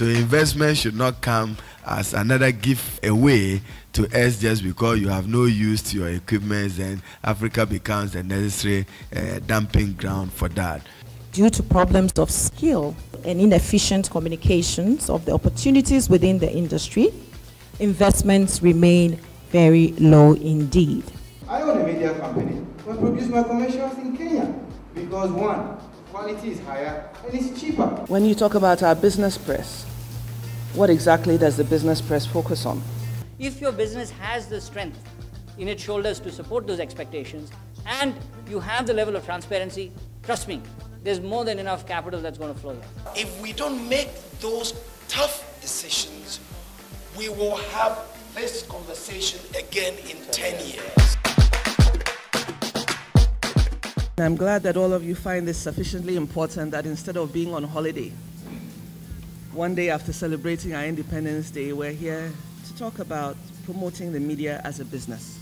So investment should not come as another giveaway to us just because you have no use to your equipment, and Africa becomes the necessary dumping ground for that. Due to problems of skill and inefficient communications of the opportunities within the industry, investments remain very low indeed. I own a media company, but produce my commercials in Kenya because one, quality is higher and it's cheaper. When you talk about our business press, what exactly does the business press focus on? If your business has the strength in its shoulders to support those expectations and you have the level of transparency, trust me, there's more than enough capital that's going to flow there. If we don't make those tough decisions, we will have this conversation again in 10 years. I'm glad that all of you find this sufficiently important that instead of being on holiday, one day after celebrating our Independence Day, we're here to talk about promoting the media as a business.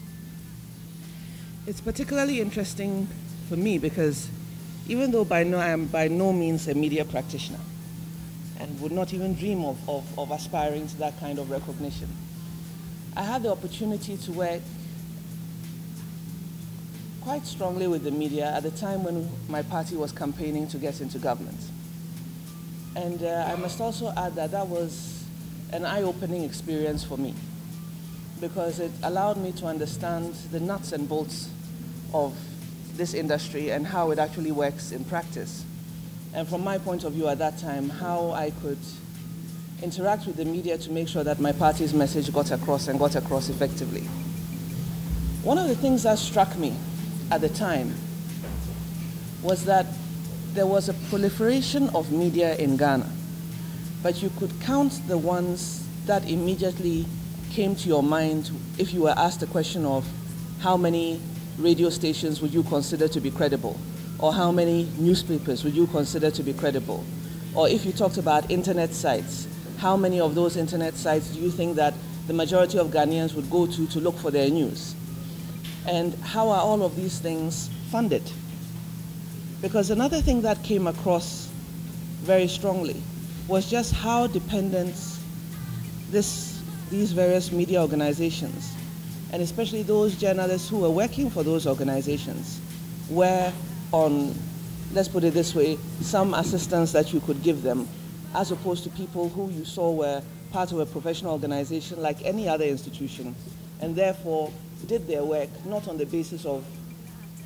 It's particularly interesting for me because even though I am by no means a media practitioner and would not even dream of aspiring to that kind of recognition, I had the opportunity to work quite strongly with the media at the time when my party was campaigning to get into government. And I must also add that that was an eye-opening experience for me because it allowed me to understand the nuts and bolts of this industry and how it actually works in practice. And from my point of view at that time, how I could interact with the media to make sure that my party's message got across and got across effectively. One of the things that struck me at the time was that there was a proliferation of media in Ghana, but you could count the ones that immediately came to your mind if you were asked the question of how many radio stations would you consider to be credible, or how many newspapers would you consider to be credible, or if you talked about internet sites, how many of those internet sites do you think that the majority of Ghanaians would go to look for their news? And how are all of these things funded? Because another thing that came across very strongly was just how dependent these various media organizations, and especially those journalists who were working for those organizations, were on, let's put it this way, some assistance that you could give them, as opposed to people who you saw were part of a professional organization like any other institution, and therefore did their work not on the basis of,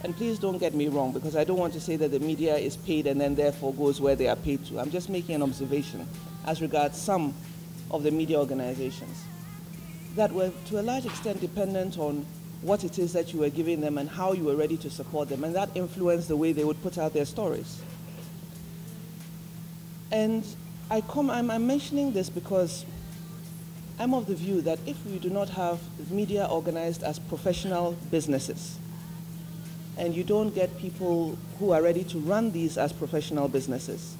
and please don't get me wrong, because I don't want to say that the media is paid and then therefore goes where they are paid to. I'm just making an observation as regards some of the media organizations that were to a large extent dependent on what it is that you were giving them and how you were ready to support them, and that influenced the way they would put out their stories. And I'm mentioning this because I'm of the view that if we do not have media organized as professional businesses, and you don't get people who are ready to run these as professional businesses,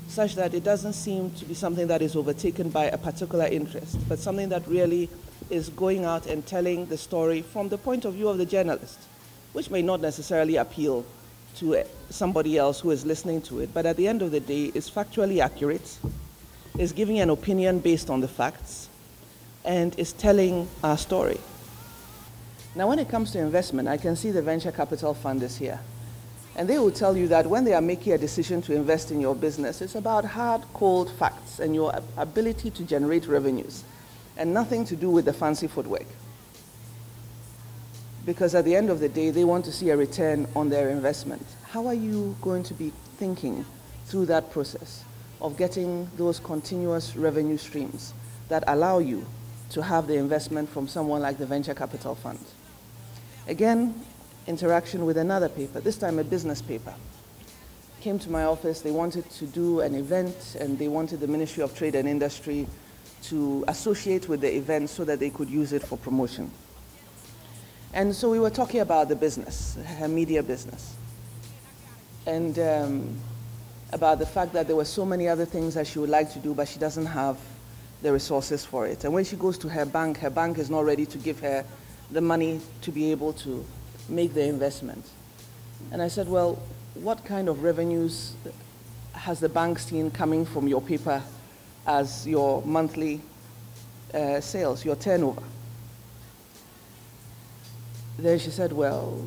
such that it doesn't seem to be something that is overtaken by a particular interest, but something that really is going out and telling the story from the point of view of the journalist, which may not necessarily appeal to somebody else who is listening to it, but at the end of the day is factually accurate, is giving an opinion based on the facts, and is telling our story. Now, when it comes to investment, I can see the venture capital fund is here. And they will tell you that when they are making a decision to invest in your business, it's about hard, cold facts and your ability to generate revenues, and nothing to do with the fancy footwork. Because at the end of the day, they want to see a return on their investment. How are you going to be thinking through that process of getting those continuous revenue streams that allow you to have the investment from someone like the venture capital fund? Again, interaction with another paper, this time a business paper. Came to my office, they wanted to do an event and they wanted the Ministry of Trade and Industry to associate with the event so that they could use it for promotion. And so we were talking about the business, her media business, and about the fact that there were so many other things that she would like to do, but she doesn't have the resources for it. And when she goes to her bank is not ready to give her the money to be able to make the investment. And I said, well, what kind of revenues has the bank seen coming from your paper as your monthly sales, your turnover. Then she said, well,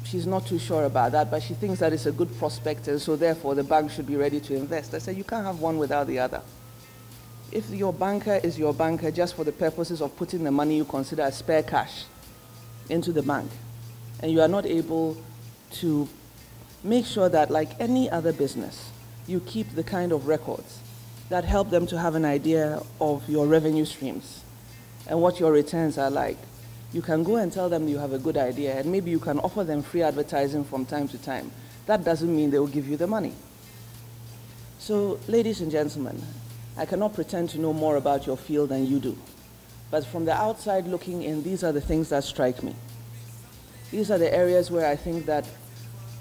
she's not too sure about that, but she thinks that it's a good prospect, and so therefore the bank should be ready to invest. I said, you can't have one without the other. If your banker is your banker just for the purposes of putting the money you consider as spare cash into the bank, and you are not able to make sure that, like any other business, you keep the kind of records that help them to have an idea of your revenue streams and what your returns are like, you can go and tell them you have a good idea, and maybe you can offer them free advertising from time to time. That doesn't mean they will give you the money. So, ladies and gentlemen, I cannot pretend to know more about your field than you do. But from the outside looking in, these are the things that strike me. These are the areas where I think that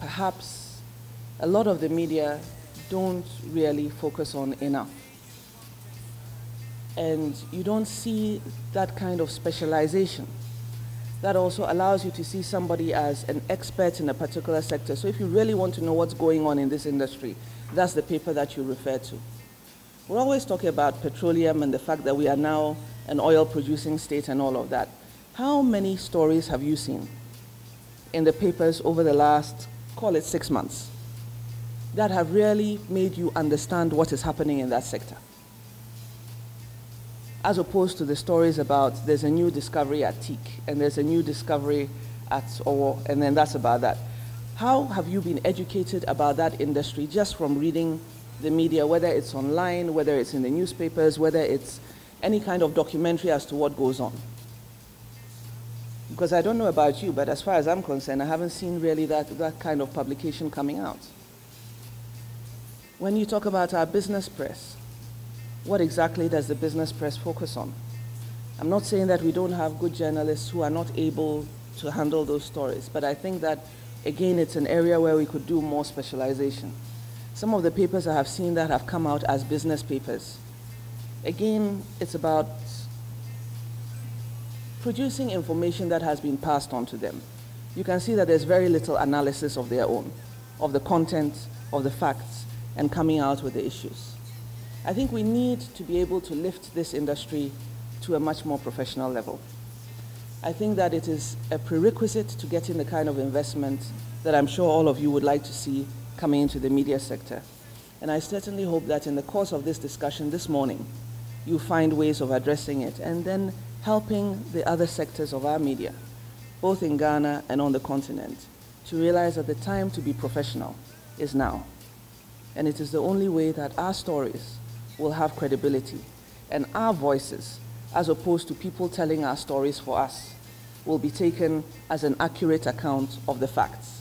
perhaps a lot of the media don't really focus on enough. And you don't see that kind of specialization. That also allows you to see somebody as an expert in a particular sector. So if you really want to know what's going on in this industry, that's the paper that you refer to. We're always talking about petroleum and the fact that we are now an oil-producing state and all of that. How many stories have you seen in the papers over the last, call it 6 months, that have really made you understand what is happening in that sector? As opposed to the stories about there's a new discovery at Teak and there's a new discovery at Owo, and then that's about that. How have you been educated about that industry just from reading the media, whether it's online, whether it's in the newspapers, whether it's any kind of documentary as to what goes on? Because I don't know about you, but as far as I'm concerned, I haven't seen really that kind of publication coming out. When you talk about our business press, what exactly does the business press focus on? I'm not saying that we don't have good journalists who are not able to handle those stories, but I think that, again, it's an area where we could do more specialization. Some of the papers I have seen that have come out as business papers, again, it's about producing information that has been passed on to them. You can see that there's very little analysis of their own, of the content, of the facts, and coming out with the issues. I think we need to be able to lift this industry to a much more professional level. I think that it is a prerequisite to getting the kind of investment that I'm sure all of you would like to see coming into the media sector. And I certainly hope that in the course of this discussion this morning, you find ways of addressing it and then helping the other sectors of our media, both in Ghana and on the continent, to realize that the time to be professional is now. And it is the only way that our stories will have credibility, and our voices, as opposed to people telling our stories for us, will be taken as an accurate account of the facts.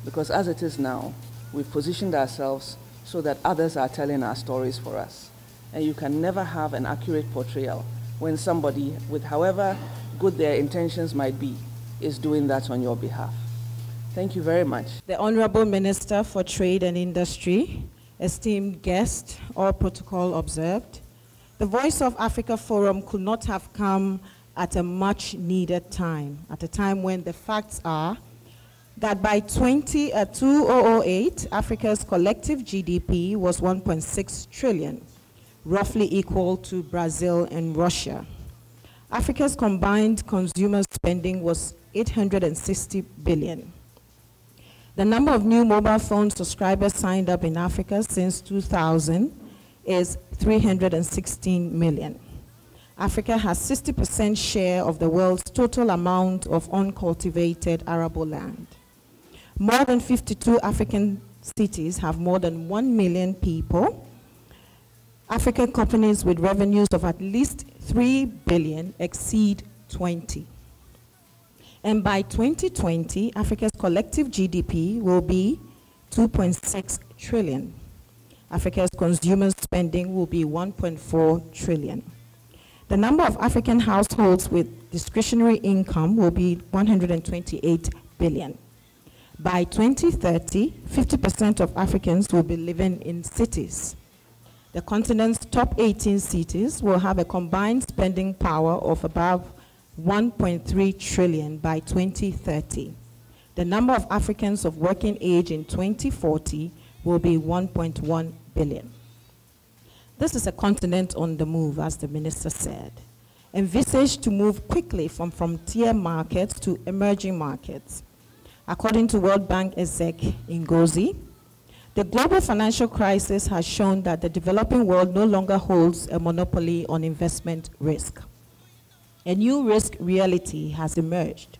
Because as it is now, we've positioned ourselves so that others are telling our stories for us. And you can never have an accurate portrayal when somebody, with however good their intentions might be, is doing that on your behalf. Thank you very much. The Honorable Minister for Trade and Industry, esteemed guest, all protocol observed. The Voice of Africa Forum could not have come at a much needed time, at a time when the facts are that by 2008, Africa's collective GDP was 1.6 trillion, roughly equal to Brazil and Russia. Africa's combined consumer spending was 860 billion. The number of new mobile phone subscribers signed up in Africa since 2000 is 316 million. Africa has 60% share of the world's total amount of uncultivated arable land. More than 52 African cities have more than 1 million people. African companies with revenues of at least 3 billion exceed 20. And by 2020, Africa's collective GDP will be 2.6 trillion. Africa's consumer spending will be 1.4 trillion. The number of African households with discretionary income will be 128 billion. By 2030, 50% of Africans will be living in cities. The continent's top 18 cities will have a combined spending power of above 1.3 trillion by 2030. The number of Africans of working age in 2040 will be 1.1 billion. This is a continent on the move, as the minister said, envisaged to move quickly from frontier markets to emerging markets. According to World Bank exec Ngozi, the global financial crisis has shown that the developing world no longer holds a monopoly on investment risk. A new risk reality has emerged.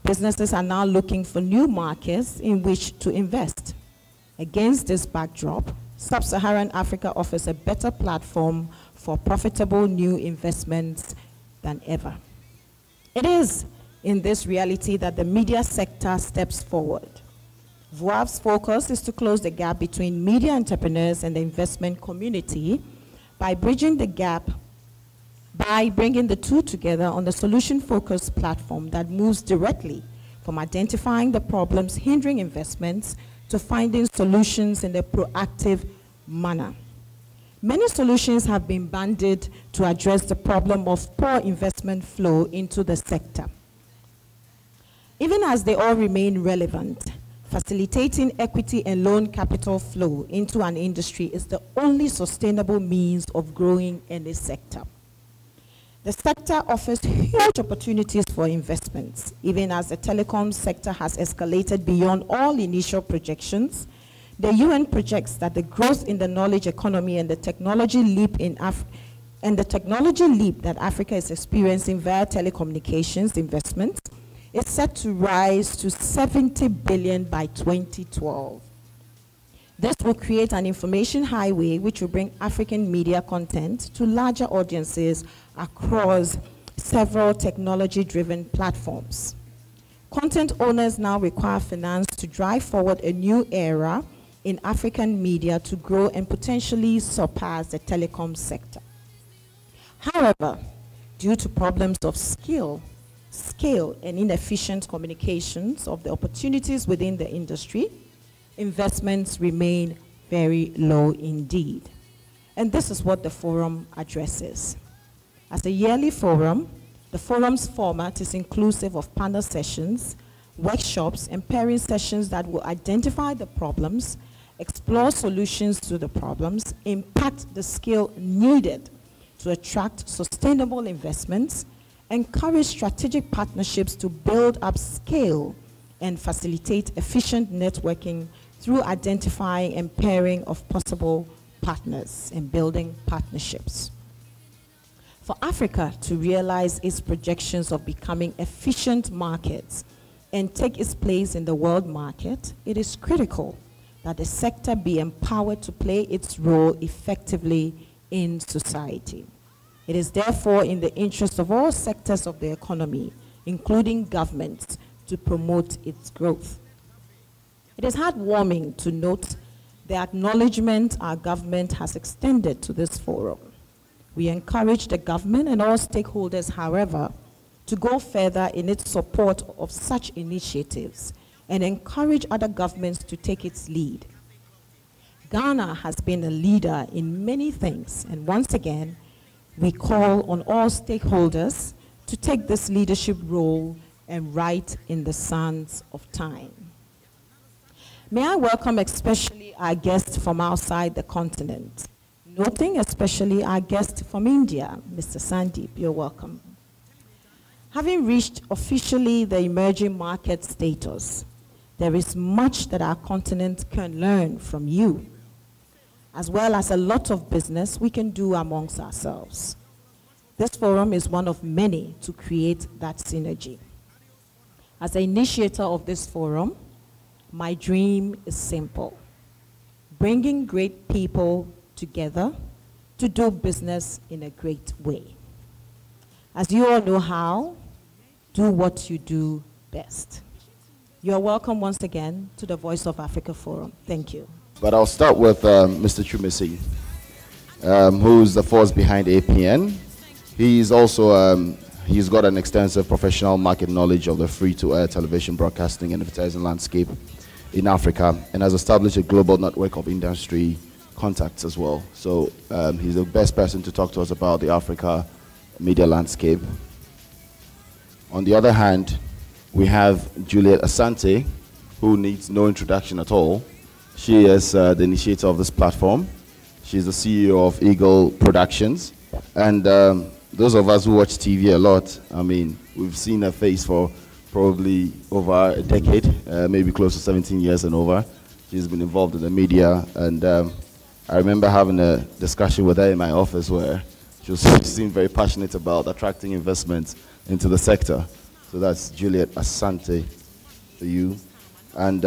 Businesses are now looking for new markets in which to invest. Against this backdrop, Sub-Saharan Africa offers a better platform for profitable new investments than ever. It is in this reality that the media sector steps forward. VOAV's focus is to close the gap between media entrepreneurs and the investment community by bridging the gap by bringing the two together on the solution-focused platform that moves directly from identifying the problems hindering investments to finding solutions in a proactive manner. Many solutions have been bandied to address the problem of poor investment flow into the sector. Even as they all remain relevant, facilitating equity and loan capital flow into an industry is the only sustainable means of growing any sector. The sector offers huge opportunities for investments, even as the telecom sector has escalated beyond all initial projections. The UN projects that the growth in the knowledge economy and the technology leap that Africa is experiencing via telecommunications investments is set to rise to 70 billion by 2012. This will create an information highway which will bring African media content to larger audiences across several technology-driven platforms. Content owners now require finance to drive forward a new era in African media to grow and potentially surpass the telecom sector. However, due to problems of scale, and inefficient communications of the opportunities within the industry, investments remain very low indeed. And this is what the forum addresses. As a yearly forum, the forum's format is inclusive of panel sessions, workshops, and pairing sessions that will identify the problems, explore solutions to the problems, impact the skill needed to attract sustainable investments, encourage strategic partnerships to build up scale, and facilitate efficient networking through identifying and pairing of possible partners and building partnerships. For Africa to realize its projections of becoming efficient markets and take its place in the world market, it is critical that the sector be empowered to play its role effectively in society. It is therefore in the interest of all sectors of the economy, including governments, to promote its growth. It is heartwarming to note the acknowledgement our government has extended to this forum. We encourage the government and all stakeholders, however, to go further in its support of such initiatives and encourage other governments to take its lead. Ghana has been a leader in many things, and once again, we call on all stakeholders to take this leadership role and write in the sands of time. May I welcome especially our guests from outside the continent, noting especially our guest from India, Mr. Sandeep, you're welcome. Having reached officially the emerging market status, there is much that our continent can learn from you, as well as a lot of business we can do amongst ourselves. This forum is one of many to create that synergy. As the initiator of this forum, my dream is simple: bringing great people together to do business in a great way. As you all know how, do what you do best. You're welcome once again to the Voice of Africa Forum. Thank you. But I'll start with Mr. Chumisi, who's the force behind APN. He's also, he's got an extensive professional market knowledge of the free-to-air television broadcasting and advertising landscape in Africa, and has established a global network of industry contacts as well. So he's the best person to talk to us about the Africa media landscape. On the other hand, we have Juliet Asante, who needs no introduction at all. She is the initiator of this platform. She's the CEO of Eagle Productions. And those of us who watch TV a lot, I mean, we've seen her face for probably over a decade, maybe close to 17 years and over. She's been involved in the media, and I remember having a discussion with her in my office where she seemed very passionate about attracting investments into the sector. So that's Juliet Asante for you. And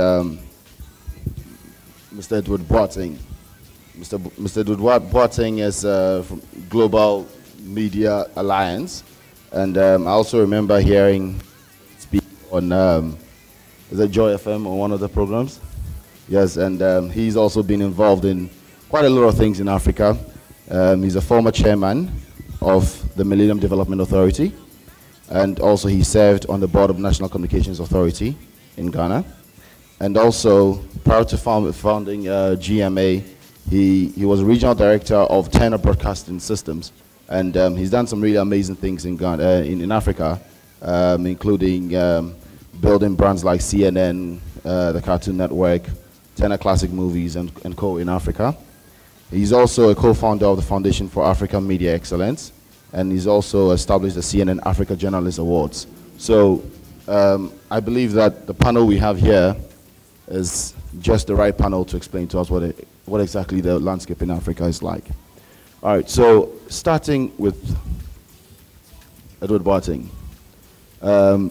Mr. Edward Boateng. Mr. Edward Boateng is from Global Media Alliance. And I also remember hearing speak on, is it Joy FM on one of the programs? Yes, and he's also been involved in quite a lot of things in Africa. He's a former chairman of the Millennium Development Authority, and also he served on the board of National Communications Authority in Ghana. And also, prior to founding GMA, he was regional director of Turner Broadcasting Systems, and he's done some really amazing things in Ghana, in Africa, including building brands like CNN, the Cartoon Network, Turner Classic Movies, and co. in Africa. He's also a co-founder of the Foundation for African Media Excellence, and he's also established the CNN Africa Journalist Awards. So I believe that the panel we have here is just the right panel to explain to us what exactly the landscape in Africa is like. All right, so starting with Edward Boateng.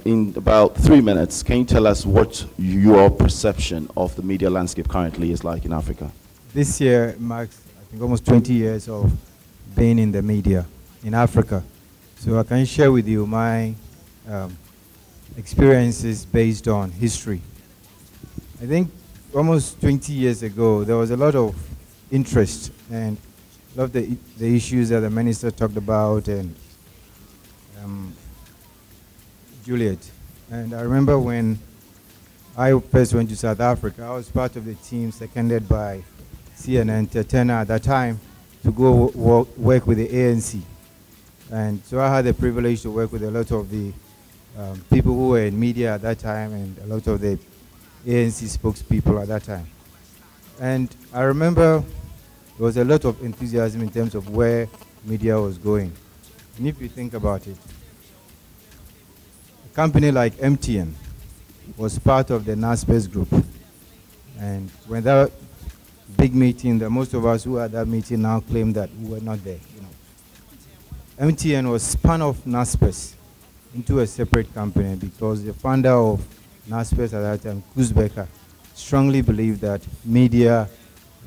In about 3 minutes, can you tell us what your perception of the media landscape currently is like in Africa? This year marks, I think, almost 20 years of being in the media in Africa. So I can share with you my experiences based on history. I think almost 20 years ago, there was a lot of interest and a lot of the issues that the minister talked about and Juliet. And I remember when I first went to South Africa, I was part of the team seconded by CNN Tetteh at that time to go work with the ANC. And so I had the privilege to work with a lot of the people who were in media at that time and a lot of the ANC spokespeople at that time. And I remember there was a lot of enthusiasm in terms of where media was going. And if you think about it, a company like MTN was part of the NASPERS group. And when that big meeting, that most of us who were at that meeting now claim that we were not there. You know, MTN was spun off NASPERS into a separate company because the founder of NASPERS at that time, Kuzbeka, strongly believed that media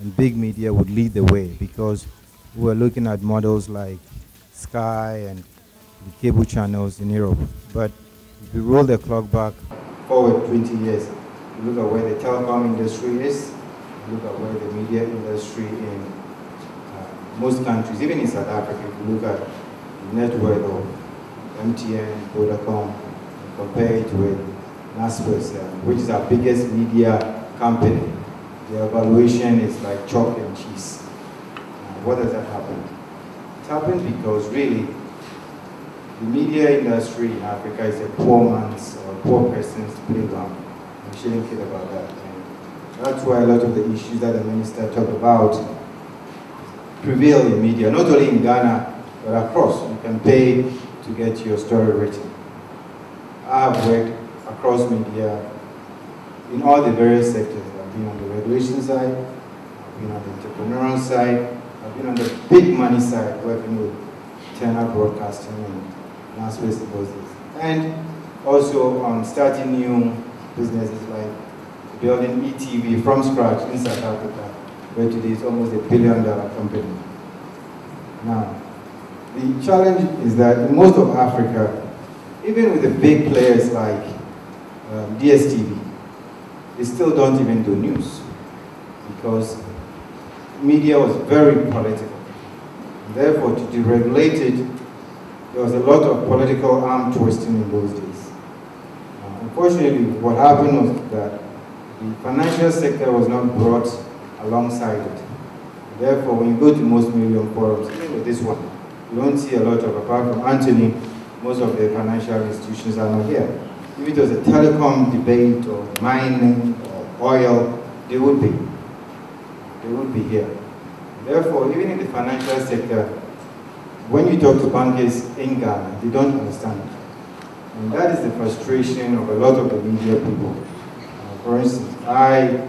and big media would lead the way because we were looking at models like Sky and the cable channels in Europe. But if you roll the clock back forward 20 years, you look at where the telecom industry is, you look at where the media industry in most countries, even in South Africa, if you look at the net worth of MTN, Vodacom, and compare it with NASPERS, which is our biggest media company, the evaluation is like chalk and cheese. What does that happen? It happens because really, the media industry in Africa is a poor man's or poor person's playground. We shouldn't kid about that. And that's why a lot of the issues that the minister talked about prevail in media, not only in Ghana, but across. You can pay to get your story written. I have worked across media in all the various sectors. I've been on the regulation side, I've been on the entrepreneurial side, I've been on the big money side, working with Turner Broadcasting and NASPERS deposits. And also on starting new businesses like building ETV from scratch in South Africa, where today is almost $1 billion company. Now, the challenge is that in most of Africa, even with the big players like DSTV, they still don't even do news because media was very political. And therefore, to deregulate it, there was a lot of political arm twisting in those days. Unfortunately, what happened was that the financial sector was not brought alongside it. Therefore, when you go to most media forums, even with this one, you don't see a lot of, apart from Anthony, most of the financial institutions are not here. If it was a telecom debate or mining or oil, they would be. They would be here. Therefore, even in the financial sector, when you talk to bankers in Ghana, they don't understand it. And that is the frustration of a lot of the media people. For instance, I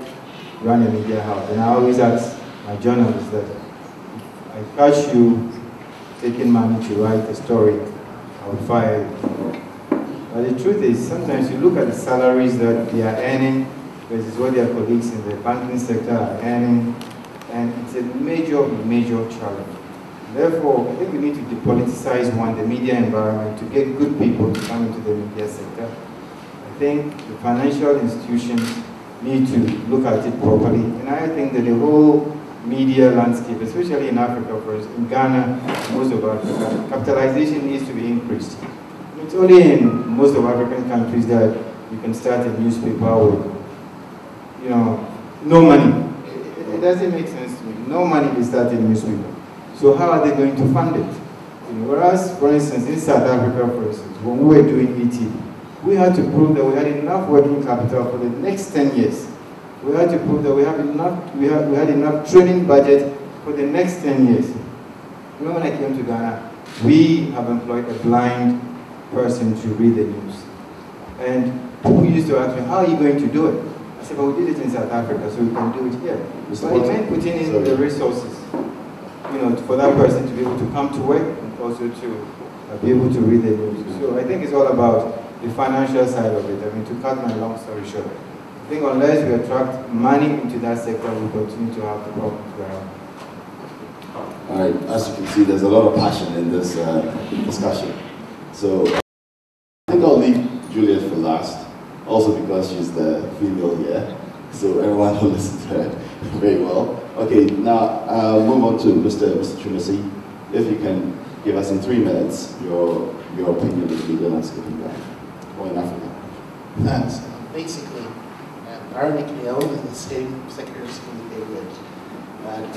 run a media house, and I always ask my journalists that if I catch you taking money to write a story, I will fire you. But the truth is, sometimes you look at the salaries that they are earning versus what their colleagues in the banking sector are earning, and it's a major, major challenge. Therefore, I think we need to depoliticize the media environment to get good people to come into the media sector. I think the financial institutions need to look at it properly, and I think that the whole media landscape, especially in Africa, for instance, in Ghana, most of Africa, capitalization needs to be increased. It's only in most of African countries that you can start a newspaper with, no money. It doesn't make sense to me. No money to start a newspaper. So how are they going to fund it? Whereas, for instance, in South Africa, for instance, when we were doing ET, we had to prove that we had enough working capital for the next 10 years. We had to prove that we had enough training budget for the next 10 years. When I came to Ghana, we have employed a blind person to read the news. And people used to ask me, how are you going to do it? I said, well, we did it in South Africa, so we can do it here. So it meant putting in the resources, for that person to be able to come to work and also to be able to read the news. So I think it's all about the financial side of it. I mean, to cut my long story short, I think unless we attract money into that sector, we continue to have the problems we have. All right, as you can see, there's a lot of passion in this discussion. So I think I'll leave Juliet for last, also because she's the female here, so everyone will listen to her very well. Okay, now move on to Mr. Twumasi. If you can give us in 3 minutes your opinion of the media landscape in Ghana or in Africa. Thanks. Basically, ironically, I was in the same secondary school with David, and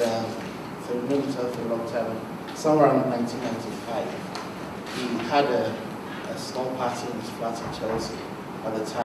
so we knew each other for a long time. Somewhere around 1995, he had a small party in his flat in Chelsea at the time.